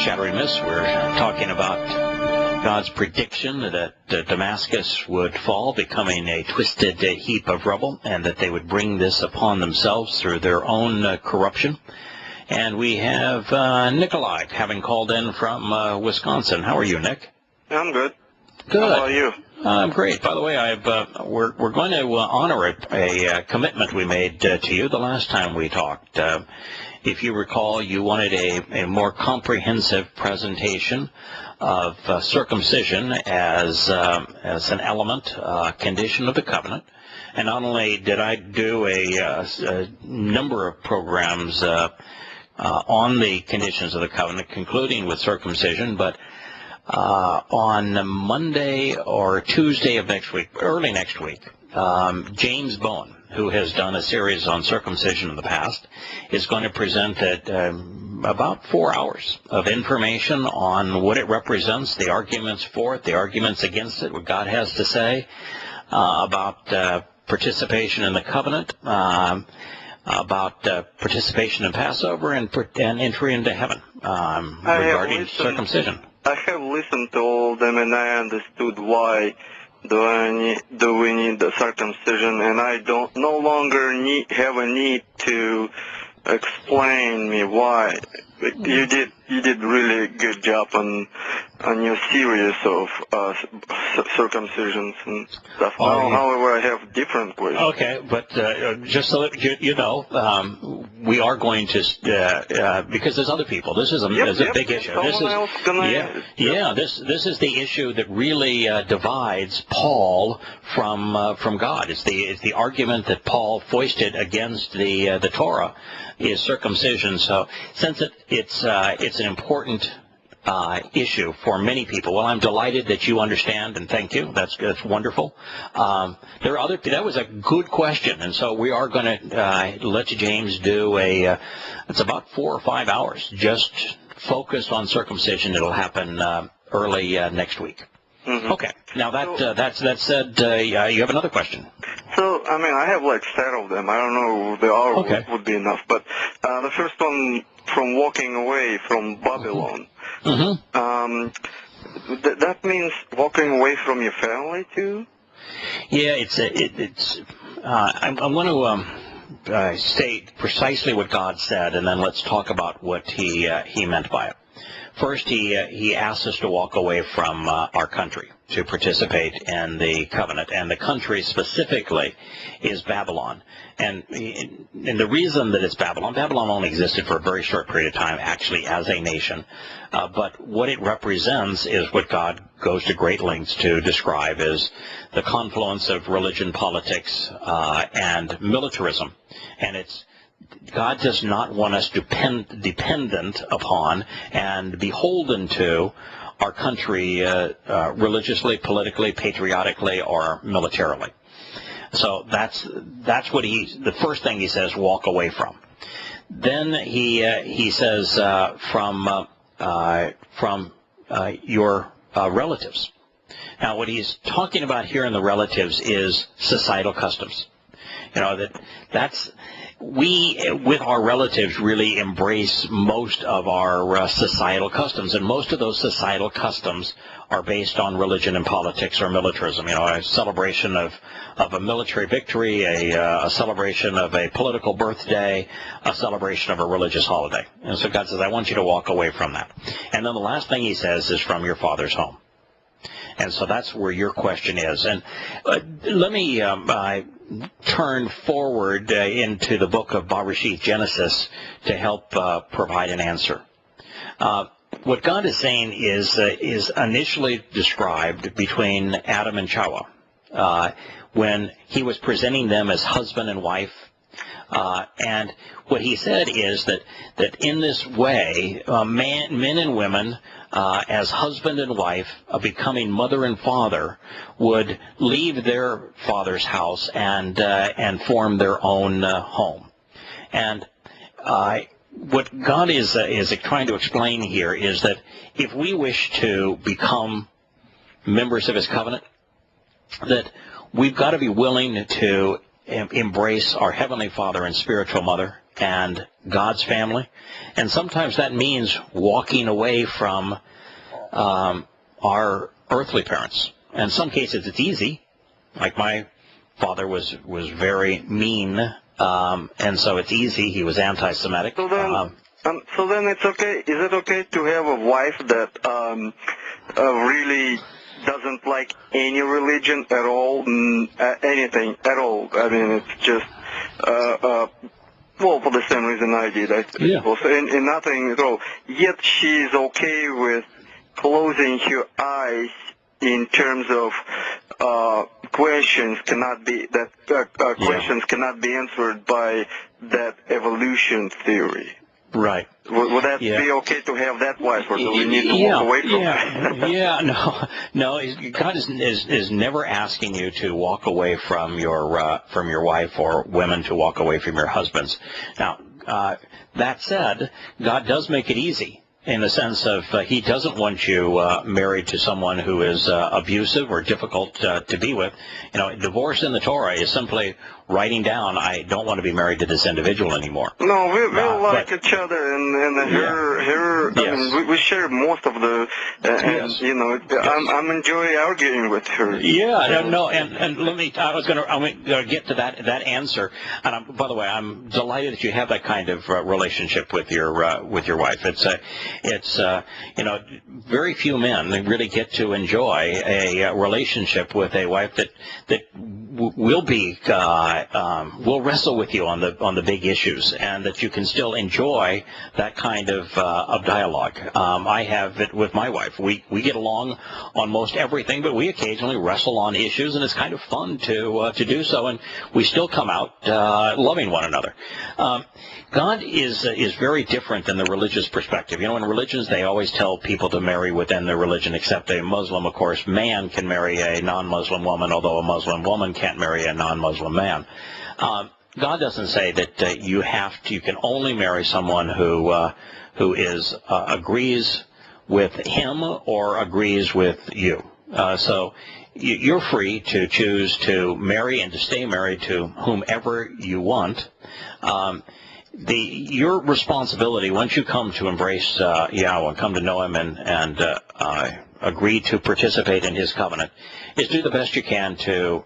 Shattering Myths. We're talking about God's prediction that Damascus would fall, becoming a twisted heap of rubble, and that they would bring this upon themselves through their own corruption. And we have Nikolai having called in from Wisconsin. How are you, Nick? I'm good. Good. How are you? I'm great. By the way, we're going to honor a commitment we made to you the last time we talked. If you recall, you wanted a more comprehensive presentation of circumcision as an element, condition of the covenant. And not only did I do a number of programs on the conditions of the covenant, concluding with circumcision, but on Monday or Tuesday of next week, early next week, James Bowen, who has done a series on circumcision in the past, is going to present about 4 hours of information on what it represents, the arguments for it, the arguments against it, what God has to say about participation in the covenant, about participation in Passover, and entry into heaven regarding circumcision. I have listened to all of them, and I understood why do we need the circumcision, and I no longer have a need to explain me why. You did really good job on your series of circumcisions and stuff. However, I have different questions. Okay, but just so that you know, we are going to because there's other people. This is a big issue. This is the issue that really divides Paul from God. It's the argument that Paul foisted against the Torah is circumcision. So since it's an important issue for many people. Well, I'm delighted that you understand, and thank you. That's wonderful. There are other. That was a good question, and so we are going to let James do it's about 4 or 5 hours just focused on circumcision. It'll happen early next week. Mm-hmm. Okay. Now that said, you have another question. So, I mean, I have like several of them. I don't know if the hour would be enough, but the first one, from walking away from Babylon. Mm-hmm. That means walking away from your family too? Yeah, I'm going to state precisely what God said, and then let's talk about what He meant by it. First, he asked us to walk away from our country to participate in the covenant, and the country specifically is Babylon. And the reason that it's Babylon only existed for a very short period of time, actually, as a nation. But what it represents is what God goes to great lengths to describe as the confluence of religion, politics, and militarism. And God does not want us dependent upon and beholden to our country religiously, politically, patriotically, or militarily. So that's what the first thing he says, walk away from. Then he says from your relatives. Now, what he's talking about here in the relatives is societal customs. You know, we, with our relatives, really embrace most of our societal customs, and most of those societal customs are based on religion and politics or militarism. You know, a celebration of a military victory, a celebration of a political birthday, a celebration of a religious holiday. And so God says, I want you to walk away from that. And then the last thing he says is from your father's home. And so that's where your question is. And let me turn forward into the book of Bereshit, Genesis, to help provide an answer. What God is saying is initially described between Adam and Yahowah when he was presenting them as husband and wife. And what he said is that in this way, men and women, as husband and wife, becoming mother and father, would leave their father's house and form their own home. And what God is trying to explain here is that if we wish to become members of His covenant, that we've got to be willing to embrace our Heavenly Father and spiritual mother and God's family, and sometimes that means walking away from our earthly parents. In some cases, it's easy. Like my father was very mean, and so it's easy. He was anti-Semitic. So then it's okay. Is it okay to have a wife that really doesn't like any religion at all, anything at all? I mean, it's just, well, for the same reason I did, I suppose, and nothing at all. Yet she's okay with closing her eyes in terms of questions cannot be questions cannot be answered by that evolution theory. Right. Would that be okay to have that wife, or do we need to walk away from that? No. God is never asking you to walk away from your wife, or women to walk away from your husbands. Now, that said, God does make it easy, in the sense of he doesn't want you married to someone who is abusive or difficult to be with. You know, divorce in the Torah is simply writing down, I don't want to be married to this individual anymore. No, we like each other, and her. I mean, we share most of the. And you know, I'm enjoying arguing with her. And let me. I'm going to get to that answer. And by the way, I'm delighted that you have that kind of relationship with your wife. It's you know, very few men really get to enjoy a relationship with a wife that will wrestle with you on the big issues, and that you can still enjoy that kind of dialogue. I have it with my wife. We get along on most everything, but we occasionally wrestle on issues, and it's kind of fun to do so, and we still come out loving one another. God is very different than the religious perspective. You know, in religions, they always tell people to marry within their religion, except a Muslim, of course. Man can marry a non-Muslim woman, although a Muslim woman can't marry a non-Muslim man. God doesn't say that you can only marry someone who agrees with him or agrees with you. So you're free to choose to marry and to stay married to whomever you want. Your responsibility, once you come to embrace Yahowah, come to know him and agree to participate in his covenant, is do the best you can to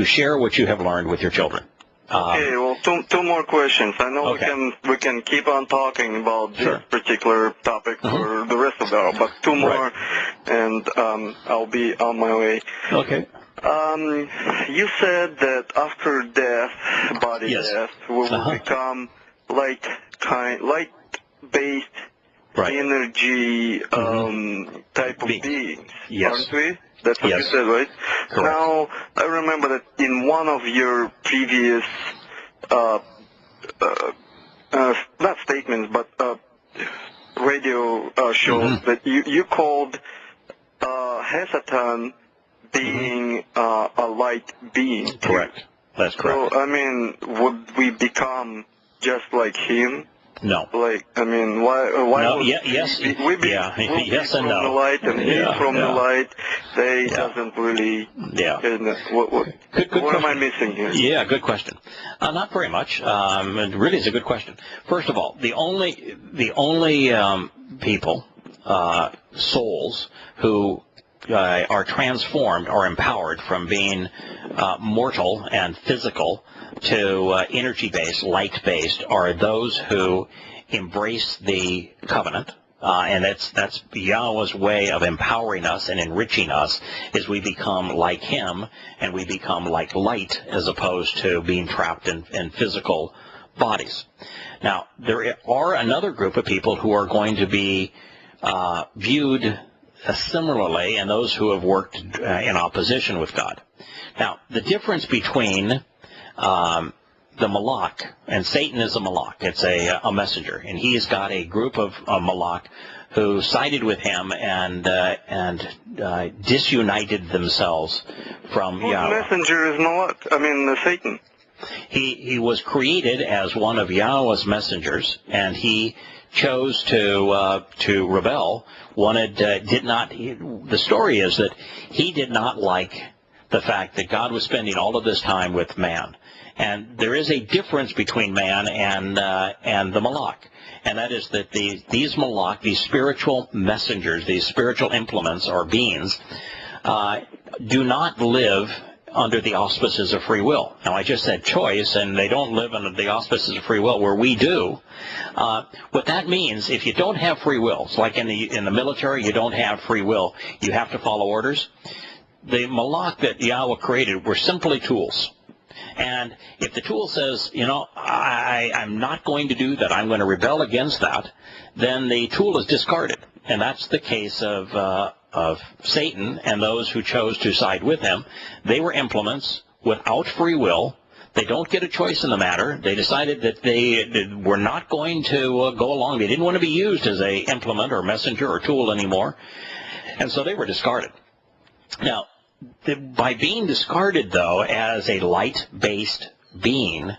share what you have learned with your children. Okay, well, two more questions. I know we can keep on talking about this particular topic for the rest of the hour, but two more, and I'll be on my way. Okay. You said that after death, body death, we will become light-based energy type of beings, aren't we? That's what you said, right? Correct. Now, I remember that in one of your previous, not statements, but radio shows, that you called Hasatan being a light being. Correct. That's correct. So, I mean, would we become just like him? No. Like, I mean, why no, would yes, we be yes from and no. the light, and he's from the light? They doesn't really. What am I missing here? Yeah, good question. Not very much. It really is a good question. First of all, the only people, souls, who are transformed or empowered from being mortal and physical to energy-based, light-based, are those who embrace the covenant. And that's Yahowah's way of empowering us and enriching us, is we become like him, and we become like light, as opposed to being trapped in physical bodies. Now, there are another group of people who are going to be viewed similarly, and those who have worked in opposition with God. Now, the difference between the Malak, and Satan is a Malak. It's a messenger, and he's got a group of Malak who sided with him and disunited themselves from Yahowah. Whose messenger is Malak? I mean, Satan. He was created as one of Yahowah's messengers, and he chose to rebel. The story is that he did not like the fact that God was spending all of this time with man, And there is a difference between man and the Malak. And that is that these Malak, these spiritual messengers, these spiritual implements or beings, do not live under the auspices of free will. Now, I just said choice, and they don't live under the auspices of free will, where we do. What that means, if you don't have free will, it's like in the military, you don't have free will. You have to follow orders. The Malak that Yahowah created were simply tools. And if the tool says, you know, I'm not going to do that, I'm going to rebel against that, then the tool is discarded. And that's the case of Satan and those who chose to side with him. They were implements without free will. They don't get a choice in the matter. They decided that they were not going to go along. They didn't want to be used as a implement or messenger or tool anymore. And so they were discarded. Now, by being discarded, though, as a light-based being,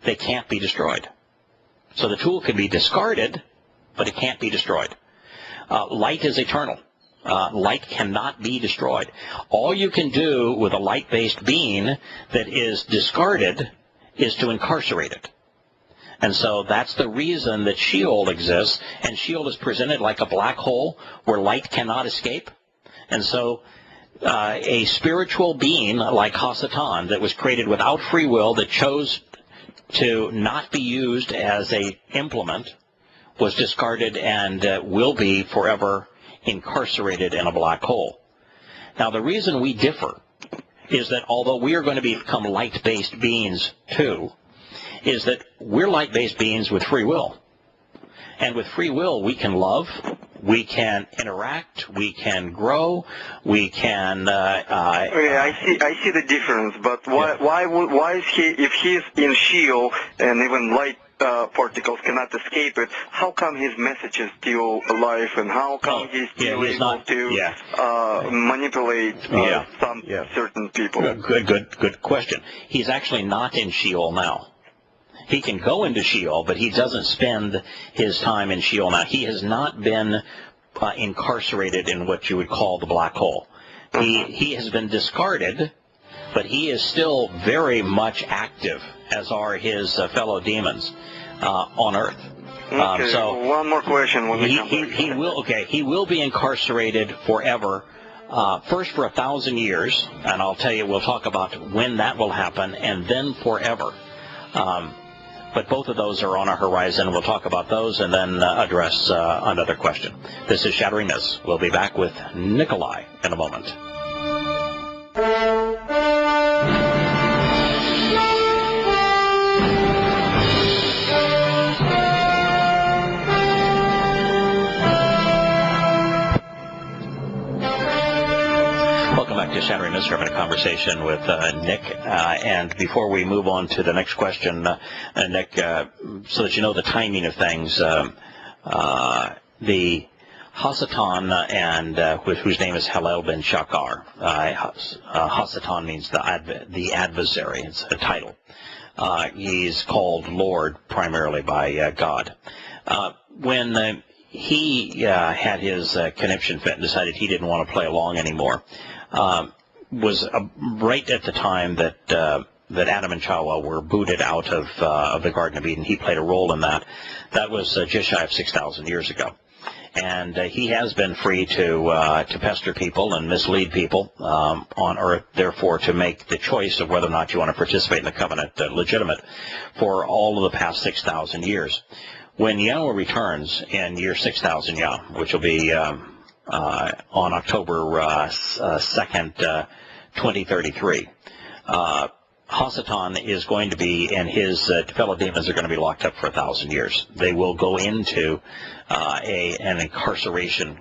they can't be destroyed. So the tool can be discarded, but it can't be destroyed. Light is eternal. Light cannot be destroyed. All you can do with a light-based being that is discarded is to incarcerate it. And so that's the reason that Sheol exists, and Sheol is presented like a black hole where light cannot escape. And so a spiritual being like Hasatan that was created without free will, that chose to not be used as a implement, was discarded and will be forever incarcerated in a black hole. Now, the reason we differ is that although we are going to become light-based beings too, is that we're light-based beings with free will. And with free will, we can love, we can interact, we can grow, we can... I see the difference, but why is he, if he's in Sheol and even light particles cannot escape it, how come his message is still alive, and how come he's still able to manipulate some certain people? Good question. He's actually not in Sheol now. He can go into Sheol, but he doesn't spend his time in Sheol now. He has not been incarcerated in what you would call the black hole. He has been discarded, but he is still very much active, as are his fellow demons on Earth. So one more question when we come back. He will be incarcerated forever. First for 1,000 years, and I'll tell you, we'll talk about when that will happen, and then forever. But both of those are on our horizon, and we'll talk about those and then address another question. This is Shattering Myths. We'll be back with Nikolai in a moment. Welcome back to Shattering Myths. We're having a conversation with Nick. And before we move on to the next question, Nick, so that you know the timing of things, the Hasatan, and whose name is Hillel ben Shachar. Hasatan means the adversary. It's a title. He's called Lord primarily by God. When he had his conniption fit and decided he didn't want to play along anymore, was right at the time that Adam and Yahowah were booted out of the Garden of Eden. He played a role in that. That was just shy of 6,000 years ago. And he has been free to pester people and mislead people on Earth, therefore to make the choice of whether or not you want to participate in the covenant legitimate for all of the past 6,000 years. When Yahowah returns in year 6,000 Yah, which will be on October 2nd, 2033, Hasatan is going to be, and his fellow demons are going to be locked up for 1,000 years. They will go into an incarceration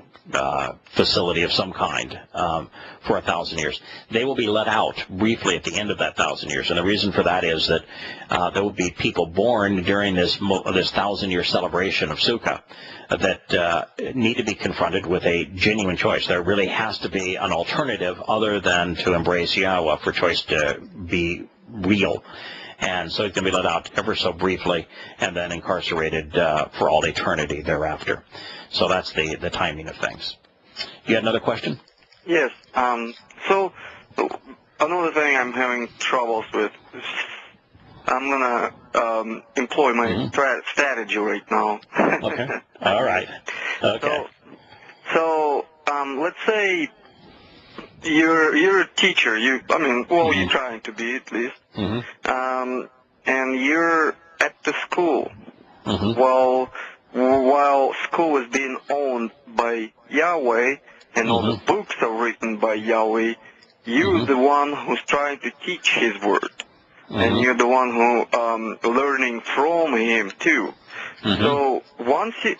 facility of some kind for 1,000 years. They will be let out briefly at the end of that 1,000 years, and the reason for that is that there will be people born during this 1,000-year celebration of Sukkah that need to be confronted with a genuine choice. There really has to be an alternative other than to embrace Yahowah for choice to be real. And so he can be let out ever so briefly and then incarcerated for all eternity thereafter. So that's the timing of things. You had another question? Yes. So another thing I'm having troubles with, I'm gonna employ my strategy right now. Okay. All right. Okay. So let's say you're a teacher. You're trying to be at least. And you're at the school. Well, while school is being owned by Yahweh and all the books are written by Yahweh, you're the one who's trying to teach His word, and you're the one who learning from Him too. So once you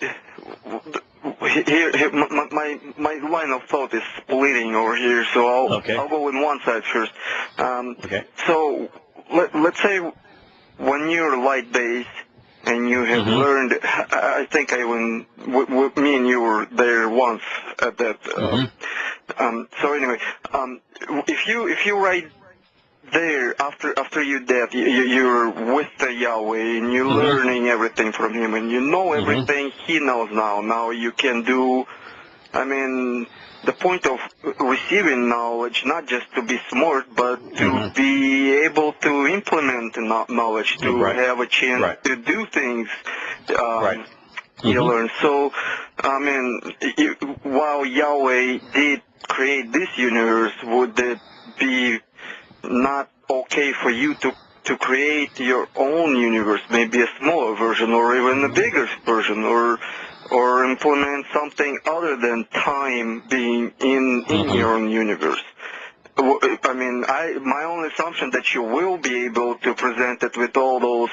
here my line of thought is splitting over here, so I'll go in one side first. So let's say when you're light-based and you have learned, I think me and you were there once at that. So anyway, if you right there after you're dead, you're with the Yahweh and you're learning everything from Him, and you know everything He knows now. Now you can do. I mean, the point of receiving knowledge, not just to be smart, but to be able to implement knowledge, to have a chance to do things you learn. So, I mean, while Yahweh did create this universe, would it be not okay for you to create your own universe, maybe a smaller version or even a bigger version, or implement something other than time being in your own universe? I mean, my only assumption that you will be able to present it with all those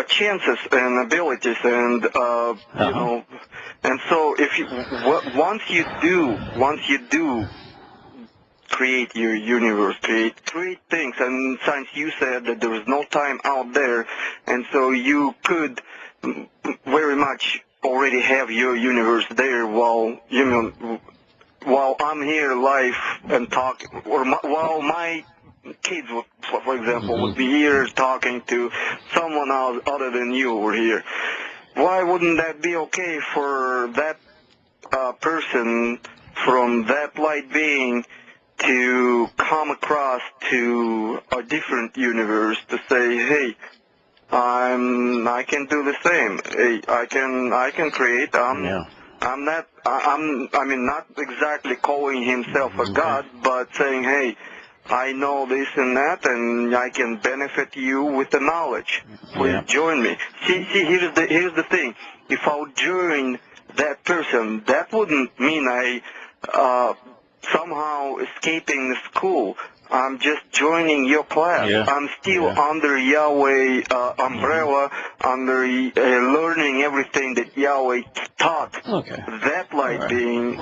chances and abilities, and you know, and so once you do create your universe, create things, and since you said that there is no time out there, and so you could very much already have your universe there while I'm here live and talking, or while my kids, for example, would be here talking to someone else other than you were here. Why wouldn't that be okay for that person from that light being to come across to a different universe to say, hey, I can do the same. Hey, I can create. Not exactly calling himself a god, but saying, hey, I know this and that, and I can benefit you with the knowledge. Please join me. See, here's the thing. If I'll join that person, that wouldn't mean I somehow escaping the school. I'm just joining your class. I'm still under Yahweh umbrella, under learning everything that Yahweh taught. That light being...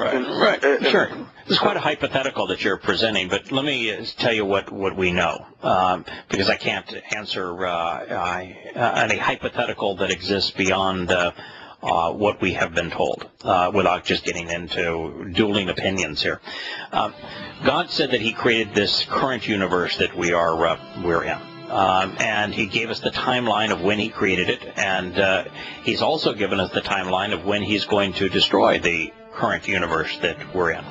Sure. It's quite a hypothetical that you're presenting, but let me tell you what we know, because I can't answer any hypothetical that exists beyond what we have been told, without just getting into dueling opinions here. God said that He created this current universe that we're in, and He gave us the timeline of when He created it, and He's also given us the timeline of when He's going to destroy the current universe that we're in.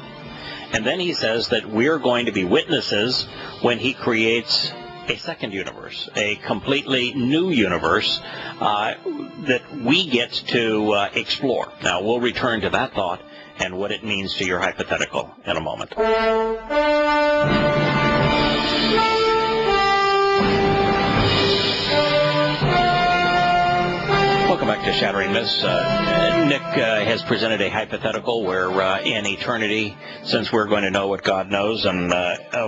And then He says that we're going to be witnesses when He creates a second universe, a completely new universe that we get to explore. Now, we'll return to that thought and what it means to your hypothetical in a moment. Welcome back to Shattering Myths. Nick has presented a hypothetical where in eternity, since we're going to know what God knows, and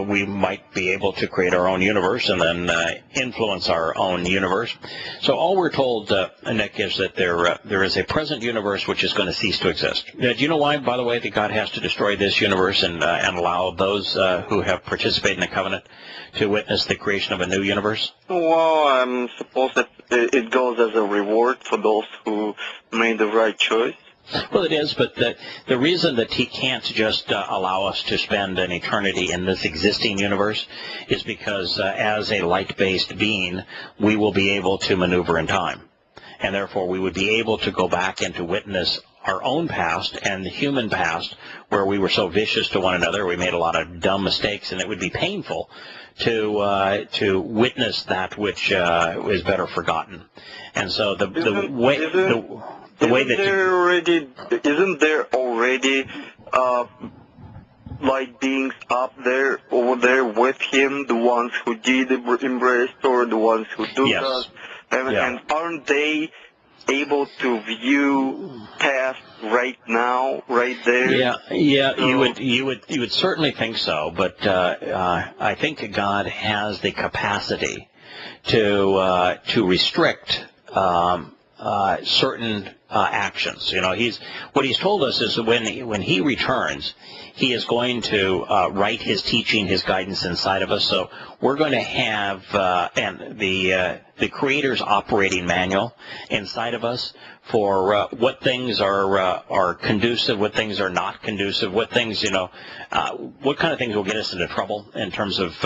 we might be able to create our own universe and then influence our own universe. So all we're told, Nick, is that there is a present universe which is going to cease to exist. Do you know why, by the way, that God has to destroy this universe and allow those who have participated in the covenant to witness the creation of a new universe? Well, I suppose that it goes as a reward for those who made the right choice. Well, it is, but the reason that He can't just allow us to spend an eternity in this existing universe is because as a light-based being, we will be able to maneuver in time. And therefore, we would be able to go back and to witness our own past and the human past, where we were so vicious to one another, we made a lot of dumb mistakes, and it would be painful to witness that which is better forgotten. And so the way that isn't there already like beings up there, over there with him, the ones who did embrace Torah, the ones who do that, and aren't they able to view past right now, right there? Yeah. So, you would certainly think so, but I think God has the capacity to restrict certain actions. What he's told us is that when he returns, he is going to write his teaching, his guidance inside of us. So we're going to have and the Creator's operating manual inside of us for what things are conducive, what things are not conducive, what things what kind of things will get us into trouble in terms of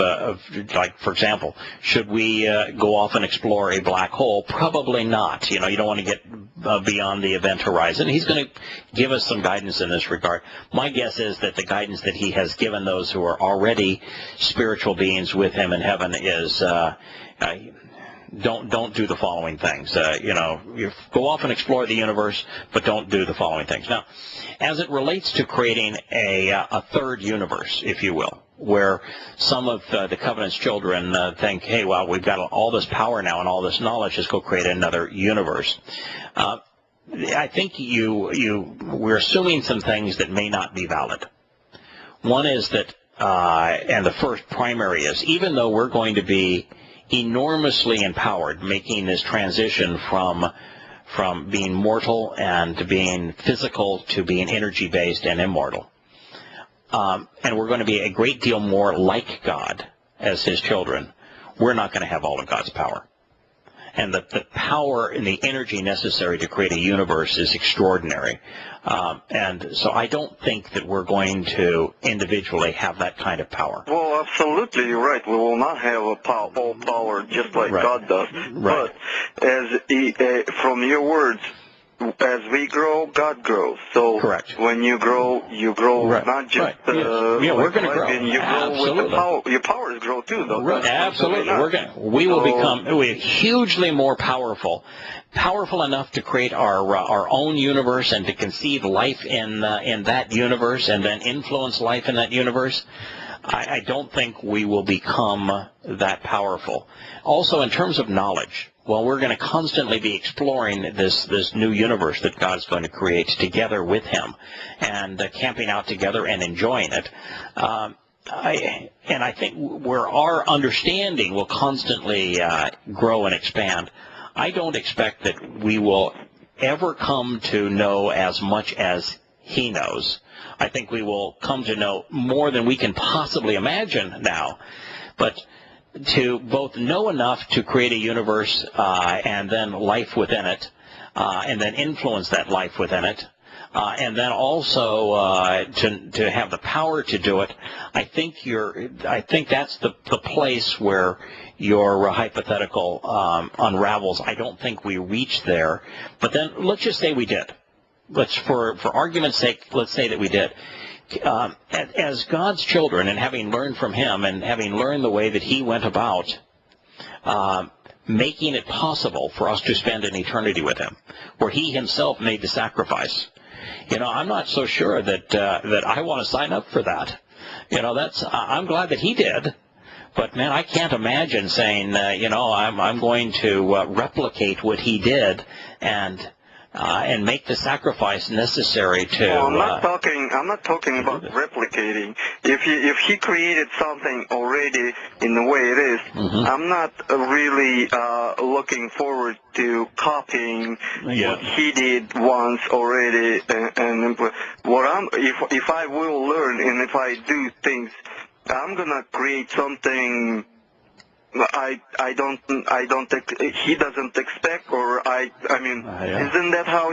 like, for example, should we go off and explore a black hole? Probably not. You don't want to get beyond the event horizon. He's going to give us some guidance in this regard. My guess is that the guidance that he has given those who are already spiritual beings with him in heaven is don't do the following things. You go off and explore the universe, but don't do the following things. Now, as it relates to creating a third universe, if you will, where some of the Covenant's children think, hey, well, we've got all this power now and all this knowledge, let's go create another universe. I think we're assuming some things that may not be valid. One is that, and the first primary is, even though we're going to be enormously empowered, making this transition from being mortal and being physical to being energy-based and immortal, and we're going to be a great deal more like God as his children, we're not going to have all of God's power. And the power and the energy necessary to create a universe is extraordinary. And so I don't think that we're going to individually have that kind of power. Well, absolutely, you're right. We will not have all power just like God does. Right. But from your words, as we grow, God grows. So correct. When you grow right. not just we're going to grow. You grow with the power. Your powers grow too, though. Right. Absolutely. We will become hugely more powerful enough to create our own universe and to conceive life in that universe and then influence life in that universe. I don't think we will become that powerful. Also, in terms of knowledge, well, we're going to constantly be exploring this new universe that God's going to create together with him and camping out together and enjoying it. I think where our understanding will constantly grow and expand, I don't expect that we will ever come to know as much as he knows. I think we will come to know more than we can possibly imagine now. But to both know enough to create a universe and then life within it, and then influence that life within it, and then also to have the power to do it, I think that's the place where your hypothetical unravels. I don't think we reach there. But then let's just say we did. For argument's sake, let's say that we did. As God's children, and having learned from him and having learned the way that he went about making it possible for us to spend an eternity with him, where he himself made the sacrifice, I'm not so sure that I want to sign up for that. I'm glad that he did, but man, I can't imagine saying, I'm going to replicate what he did and make the sacrifice necessary to. Well, I'm not talking about replicating. If he created something already in the way it is, I'm not really looking forward to copying what he did once already. And if I will learn and if I do things, I'm gonna create something. I don't he doesn't expect, or isn't that how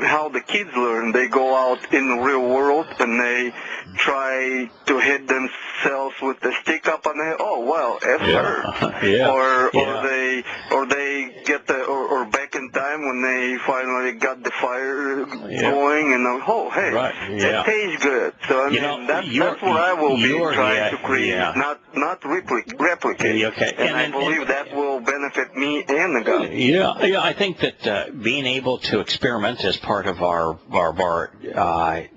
how the kids learn? They go out in the real world and they try to hit themselves with the stick up and they, oh well, F her. Or they get or back in time when they finally got the fire going, and hey, that tastes good. So I mean, that's what I will be trying to create, not replicate. Okay. And I believe that will benefit me and the guy. Yeah. I think that being able to experiment as part of our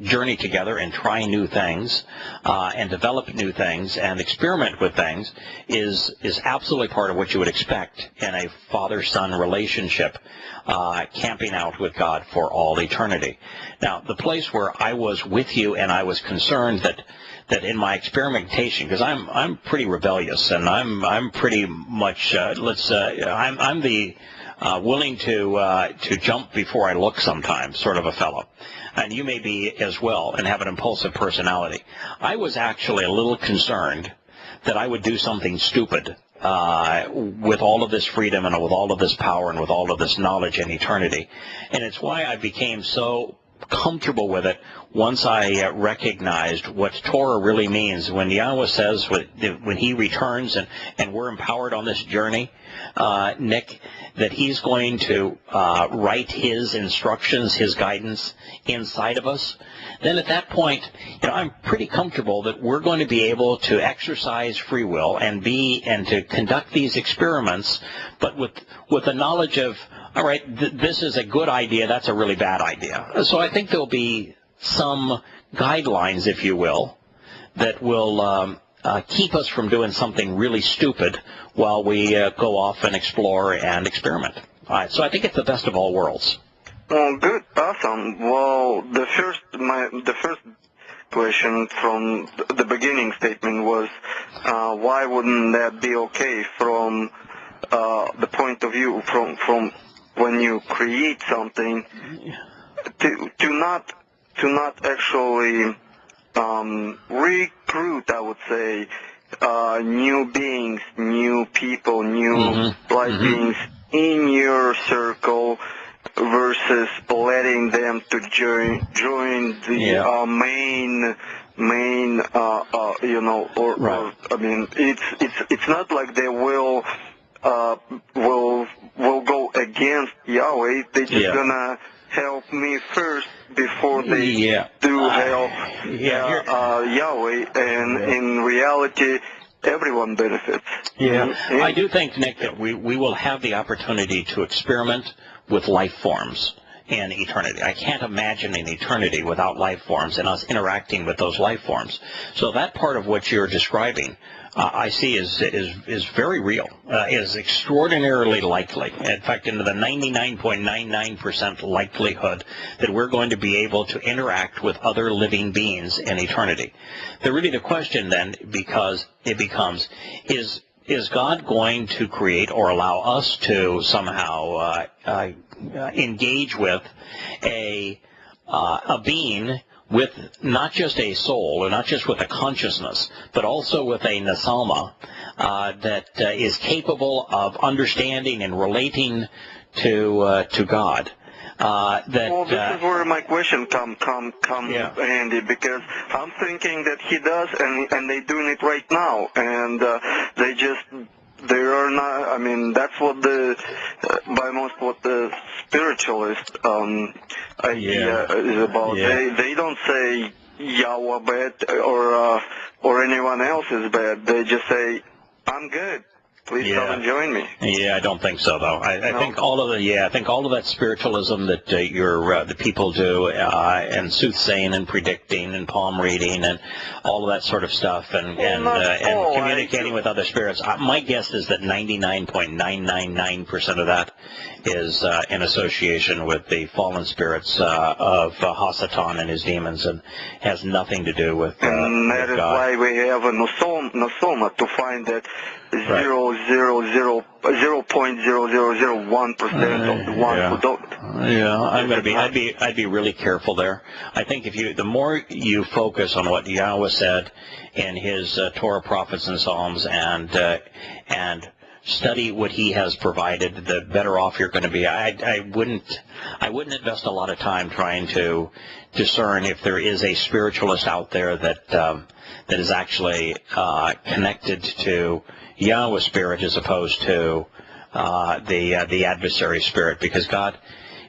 journey together and try new things and develop new things and experiment with things is absolutely part of what you would expect in a father-son relationship, camping out with God for all eternity. Now, the place where I was with you and I was concerned that in my experimentation, because I'm pretty rebellious and I'm pretty much I'm the willing to jump before I look sometimes sort of a fellow. And you may be as well and have an impulsive personality. I was actually a little concerned that I would do something stupid with all of this freedom and with all of this power and with all of this knowledge and eternity. And it's why I became so comfortable with it once I recognized what Torah really means. When Yahowah says when he returns and we're empowered on this journey, Nick, that he's going to write his instructions, his guidance inside of us, then at that point, I'm pretty comfortable that we're going to be able to exercise free will and to conduct these experiments, but with the knowledge of, all right, this is a good idea, that's a really bad idea. So I think there'll be some guidelines, if you will, that will keep us from doing something really stupid while we go off and explore and experiment. All right, so I think it's the best of all worlds. Well, good, awesome. Well, the first question from the beginning statement was, why wouldn't that be okay from the point of view from when you create something to not actually recruit, I would say, new beings, new people, new light beings in your circle, versus letting them to join the main I mean, it's not like they will go against Yahweh. They're just gonna help me first before they do help Yahweh, and in reality, everyone benefits. I do think, Nick, that we will have the opportunity to experiment with life forms in eternity. I can't imagine an eternity without life forms and us interacting with those life forms. So that part of what you're describing, I see is very real, is extraordinarily likely. In fact, into the 99.99% likelihood that we're going to be able to interact with other living beings in eternity. The question then becomes, is God going to create or allow us to somehow engage with a being with not just a soul, or not just with a consciousness, but also with a nasalma that is capable of understanding and relating to God? Well, this is where my question come handy, because I'm thinking that he does, and they're doing it right now, and they are not. I mean, that's what by most what the spiritualist idea is about. They don't say Yahowah bad or anyone else is bad. They just say, I'm good. Please come and join me. I don't think so, though. I think all of that spiritualism that the people do, and soothsaying and predicting and palm reading and all of that sort of stuff, and communicating with other spirits. My guess is that 99.999% of that is in association with the fallen spirits of Hasatan and his demons, and has nothing to do with and that is God. Why we have a nosoma to find that 0.0001% of the ones who don't. I'd be really careful there. I think the more you focus on what Yahowah said in his Torah, prophets, and Psalms, and study what he has provided, the better off you're going to be. I wouldn't invest a lot of time trying to discern if there is a spiritualist out there that is actually connected to Yahowah's spirit as opposed to the adversary spirit, because God,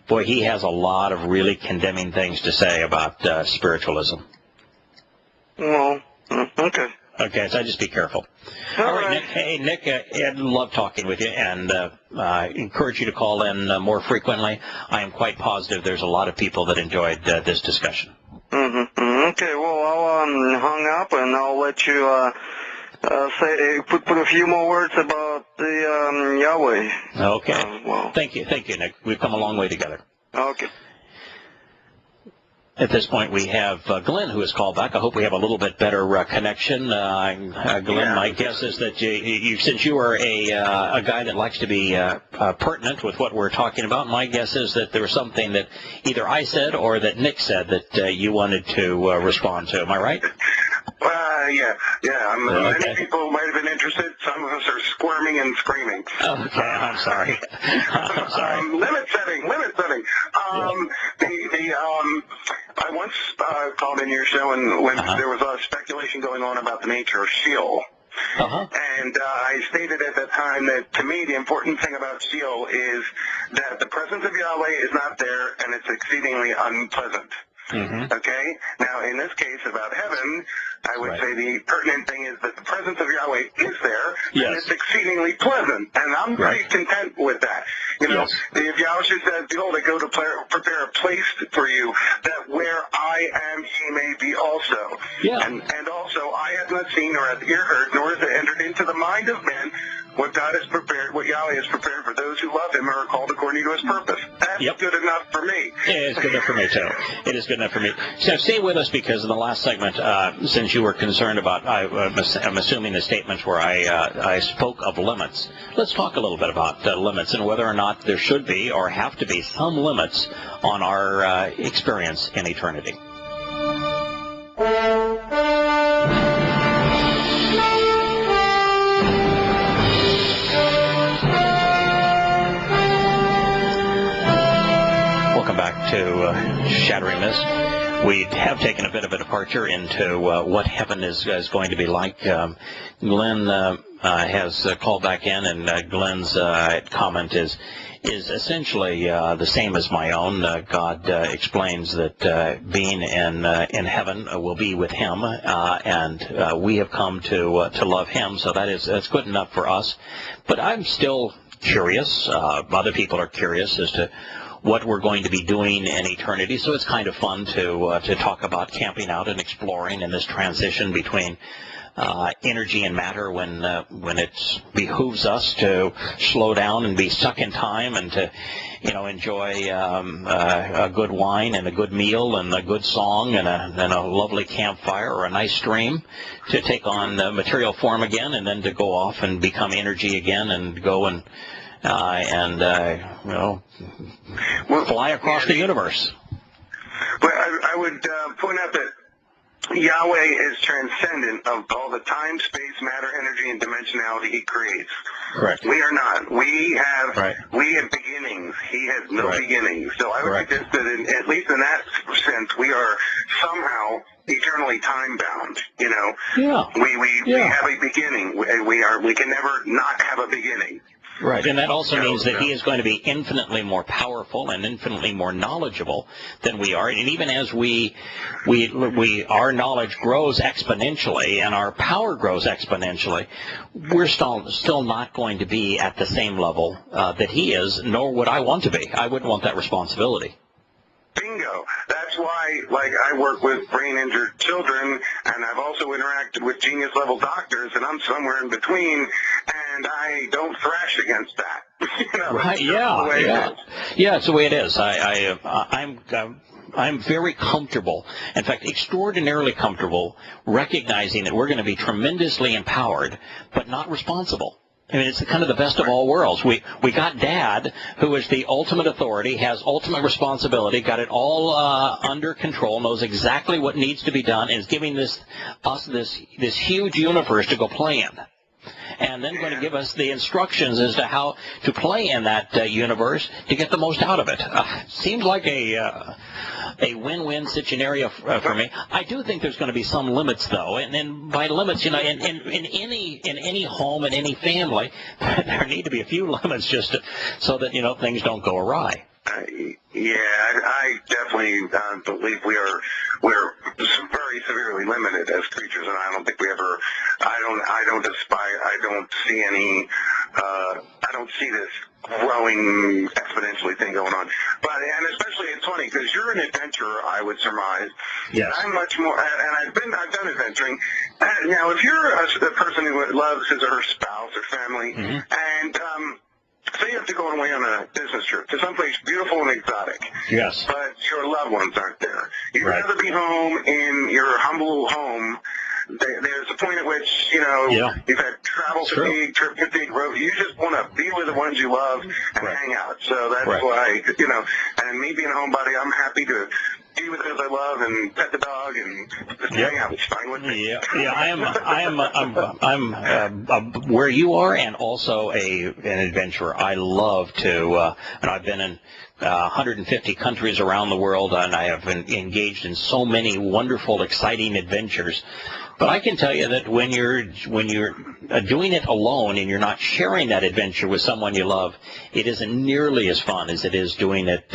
boy, he has a lot of really condemning things to say about spiritualism. Well, okay. Okay, so just be careful. All All right, right. Nick. Hey, Nick, I'd love talking with you, and encourage you to call in more frequently. I am quite positive there's a lot of people that enjoyed this discussion. Okay, well, I'll hang up, and I'll let you put a few more words about the Yahweh. Okay. Well, Thank you, Nick. We've come a long way together. okay. At this point, we have Glenn, who has called back. I hope we have a little bit better connection. Glenn, my guess is that since you are a guy that likes to be pertinent with what we're talking about, my guess is that there was something that either I said or that Nick said that you wanted to respond to. Am I right? Yeah. Okay. Many people might have been interested. Some of us are squirming and screaming. Okay, I'm sorry. I'm sorry. Limit setting. I once called in your show, and when there was a lot of speculation going on about the nature of Sheol. And I stated at that time that, to me, the important thing about Sheol is that the presence of Yahweh is not there, and it's exceedingly unpleasant. Okay? Now, in this case about heaven, I would say the pertinent thing is that the presence of Yahweh is there, and it's exceedingly pleasant. And I'm pretty content with that. You know, if Yahweh says, behold, I go to prepare a place for you, that where I am, ye may be also. And also, I have not seen, nor hath ear heard, nor has it entered into the mind of man what God has prepared, what Yahweh has prepared for those who love him and are called according to his purpose. That's good enough for me. It is good enough for me, too. It is good enough for me. So stay with us, because in the last segment, since you were concerned about, I'm assuming the statements where I spoke of limits, let's talk a little bit about limits and whether or not there should be or have to be some limits on our experience in eternity. Welcome back to Shattering Myths. We have taken a bit of a departure into what heaven is going to be like. Glenn has called back in, and Glenn's comment is essentially the same as my own. God explains that being in heaven will be with him, and we have come to love him, so that's good enough for us. But I'm still curious. Other people are curious as to what we're going to be doing in eternity. So it's kind of fun to talk about camping out and exploring in this transition between energy and matter, when it behooves us to slow down and be stuck in time, and to enjoy a good wine and a good meal and a good song and a lovely campfire or a nice stream, to take on material form again, and then to go off and become energy again and go and fly across the universe. But I would point out that Yahweh is transcendent of all the time, space, matter, energy, and dimensionality he creates. Correct. We are not. We have beginnings. He has no beginnings. So I would suggest that, at least in that sense, we are somehow eternally time bound. We have a beginning. We can never not have a beginning. Right, and that also means that he is going to be infinitely more powerful and infinitely more knowledgeable than we are. And even as our knowledge grows exponentially and our power grows exponentially, we're still not going to be at the same level that he is, nor would I want to be. I wouldn't want that responsibility. Bingo. That's why, I work with brain-injured children, and I've also interacted with genius-level doctors, and I'm somewhere in between, and I don't thrash against that. Right, yeah, it's the way it is. I'm very comfortable, in fact, extraordinarily comfortable, recognizing that we're going to be tremendously empowered, but not responsible. I mean, it's kind of the best of all worlds. We got Dad, who is the ultimate authority, has ultimate responsibility, got it all under control, knows exactly what needs to be done, and is giving us this huge universe to go play in. and then going to give us the instructions as to how to play in that universe to get the most out of it. Seems like a win-win scenario for me. I do think there's going to be some limits, though, and by limits, in any home, in any family, there need to be a few limits just so that things don't go awry. I definitely believe we're very severely limited as creatures, and I don't think we ever. I don't aspire. I don't see any. I don't see this growing exponentially thing going on. And especially it's funny because you're an adventurer, I would surmise. Yes. I'm much more, and I've done adventuring. Now, if you're a person who loves his or her spouse or family, and say you have to go away on a business trip to someplace beautiful and exotic. Yes. But your loved ones aren't there. You'd rather be home in your humble home. There's a point at which, you've had travel fatigue, trip fatigue, you just want to be with the ones you love and hang out. So that's why, and me being a homebody, I'm happy to be with those I love and pet the dog and just hang out. It's fine with me. I'm where you are, and also an adventurer. I love to, and I've been in 150 countries around the world, and I have been engaged in so many wonderful, exciting adventures. But I can tell you that when you're doing it alone and you're not sharing that adventure with someone you love, it isn't nearly as fun as it is doing it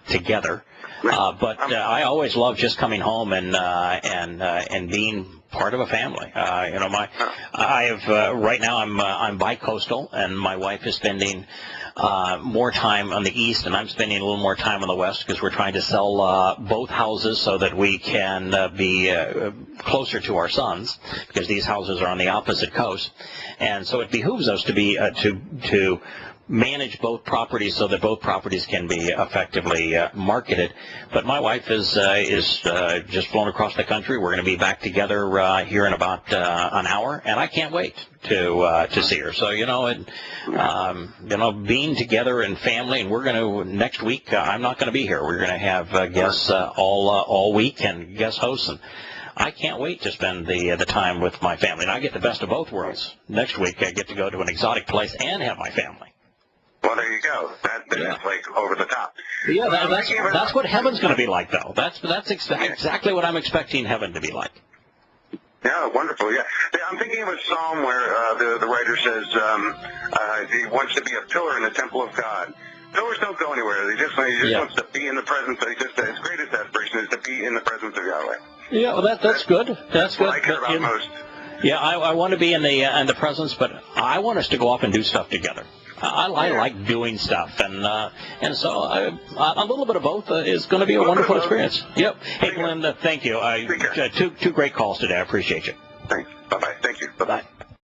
together. But I always love just coming home and being part of a family. Right now I'm bi-coastal, and my wife is spending more time on the east, and I'm spending a little more time on the west because we're trying to sell both houses so that we can be closer to our sons, because these houses are on the opposite coast, and so it behooves us to be to manage both properties so that both properties can be effectively marketed. But my wife is just flown across the country. We're going to be back together here in about an hour, and I can't wait to see her. So being together and family, and we're going to next week. I'm not going to be here. We're going to have guests all week and guest hosts, and I can't wait to spend the time with my family. And I get the best of both worlds. Next week I get to go to an exotic place and have my family. Well, there you go. That's like over the top. Yeah, that's what heaven's going to be like, though. That's exactly what I'm expecting heaven to be like. Yeah, wonderful. Yeah, I'm thinking of a psalm where the writer says he wants to be a pillar in the temple of God. Pillars don't go anywhere. He just wants to be in the presence. His greatest aspiration is to be in the presence of Yahweh. Yeah, well, that's good. That's good. What I care about most. Yeah, I want to be in the presence, but I want us to go off and do stuff together. I like doing stuff, and so a little bit of both is going to be a wonderful experience. Yep. Hey, Glenn, thank you. Two great calls today. I appreciate you. Thanks. Bye-bye. Thank you. Bye-bye.